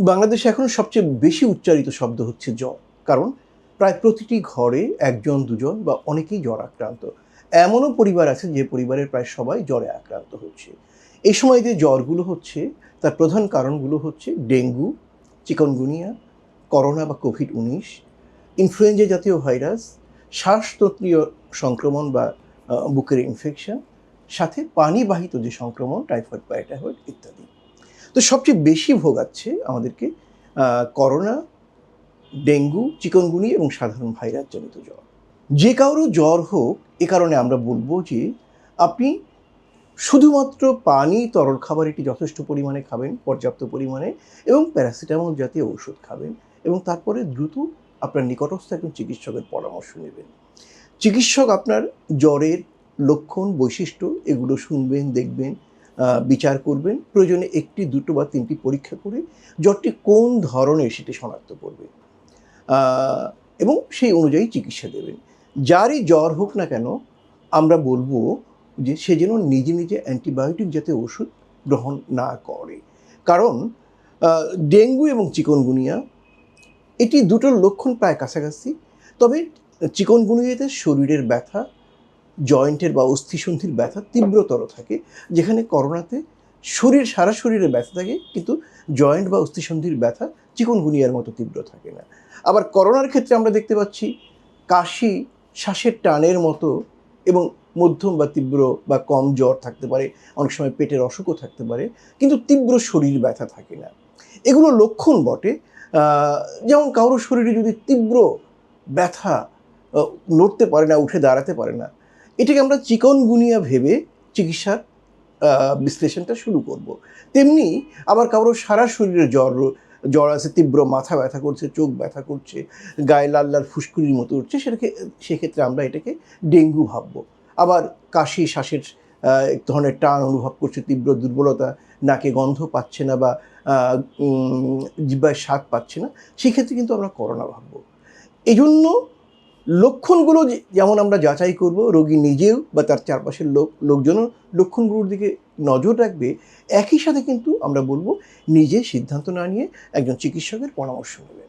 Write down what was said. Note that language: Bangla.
বাংলাদেশে এখন সবচেয়ে বেশি উচ্চারিত শব্দ হচ্ছে জ্বর। কারণ প্রায় প্রতিটি ঘরে একজন দুজন বা অনেকেই জ্বর আক্রান্ত। এমনও পরিবার আছে যে পরিবারের প্রায় সবাই জ্বরে আক্রান্ত হচ্ছে। এই সময় যে জ্বরগুলো হচ্ছে তার প্রধান কারণগুলো হচ্ছে ডেঙ্গু, চিকনগুনিয়া, করোনা বা কোভিড-19, ইনফ্লুয়েঞ্জা জাতীয় ভাইরাস, শ্বাসতন্ত্রীয় সংক্রমণ বা বুকের ইনফেকশন, সাথে পানিবাহিত যে সংক্রমণ টাইফয়েড, প্যারাটাইফয়েড ইত্যাদি। তো সবচেয়ে বেশি ভোগাচ্ছে আমাদেরকে করোনা, ডেঙ্গু, চিকনগুনিয়া এবং সাধারণ ভাইরাসজনিত জ্বর। যে কারো জ্বর হোক, এ কারণে আমরা বলবো যে আপনি শুধুমাত্র পানি, তরল খাবার এটি যথেষ্ট পরিমাণে খাবেন, পর্যাপ্ত পরিমাণে, এবং প্যারাসিটামল জাতীয় ওষুধ খাবেন এবং তারপরে দ্রুত আপনার নিকটস্থ একজন চিকিৎসকের পরামর্শ নেবেন। চিকিৎসক আপনার জ্বরের লক্ষণ, বৈশিষ্ট্য এগুলো শুনবেন, দেখবেন, বিচার করবেন। প্রয়োজনে ১টি, ২টো বা ৩টি পরীক্ষা করে জ্বরটি কোন ধরনের সেটি শনাক্ত করবেন এবং সেই অনুযায়ী চিকিৎসা দেবেন। যারই জ্বর হোক না কেন, আমরা বলবো যে সে যেন নিজে নিজে অ্যান্টিবায়োটিক জাতীয় ওষুধ গ্রহণ না করে। কারণ ডেঙ্গু এবং চিকনগুনিয়া এটি দুটোর লক্ষণ প্রায় কাছাকাছি। তবে চিকনগুনিয়াতে শরীরের ব্যথা, জয়েন্টের বা অস্থিসন্ধির ব্যথা তীব্রতর থাকে, যেখানে করোনাতে সারা শরীরে ব্যথা থাকে, কিন্তু জয়েন্ট বা অস্থিসন্ধির ব্যথা চিকনগুনিয়ার মতো তীব্র থাকে না। আবার করোনার ক্ষেত্রে আমরা দেখতে পাচ্ছি কাশি, শ্বাসের টানের মতো এবং মধ্যম বা তীব্র বা কম জ্বর থাকতে পারে, অনেক সময় পেটের অসুখও থাকতে পারে, কিন্তু তীব্র শরীর ব্যথা থাকে না। এগুলো লক্ষণ বটে। যেমন কারোর শরীরে যদি তীব্র ব্যথা, নড়তে পারে না, উঠে দাঁড়াতে পারে না, এটাকে আমরা চিকনগুনিয়া ভেবে চিকিৎসার বিশ্লেষণটা শুরু করব। তেমনি আবার কারোর সারা শরীরে জ্বর আছে, তীব্র মাথা ব্যথা করছে, চোখ ব্যথা করছে, গায়ে লাল লাল ফুসকুড়ির মতো উঠছে, সেক্ষেত্রে আমরা এটাকে ডেঙ্গু ভাববো। আবার কাশি, শ্বাসের এক ধরনের টান অনুভব করছে, তীব্র দুর্বলতা, নাকে গন্ধ পাচ্ছে না বা জিহ্বায় স্বাদ পাচ্ছে না, সেক্ষেত্রে কিন্তু আমরা করোনা ভাববো। এই জন্য লক্ষণগুলো যেমন আমরা যাচাই করব, রোগী নিজেও বা তার চারপাশের লোকজনও লক্ষণগুলোর দিকে নজর রাখবে। একই সাথে কিন্তু আমরা বলবো নিজে সিদ্ধান্ত না নিয়ে একজন চিকিৎসকের পরামর্শ নেবেন।